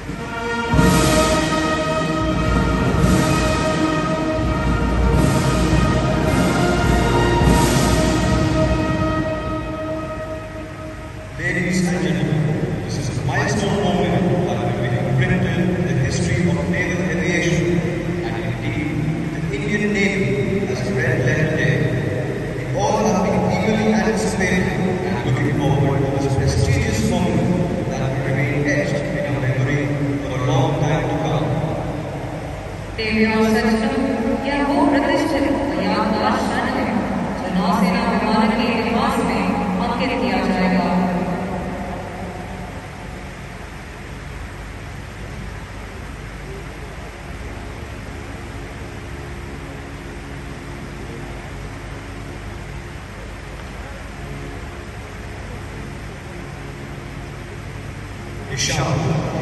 Ladies and gentlemen, this is a milestone moment that will be imprinted in the history of naval aviation and indeed the Indian Navy as a red-letter day. We all have been eagerly anticipating and looking forward to this prestigious moment that will remain etched in our memory for a long time to come. देवी और सचमुच यह वो प्रतिष्ठित और यादगार क्षण है जो नौसेना विमान के इतिहास में अंकित किया जाएगा। Inshallah.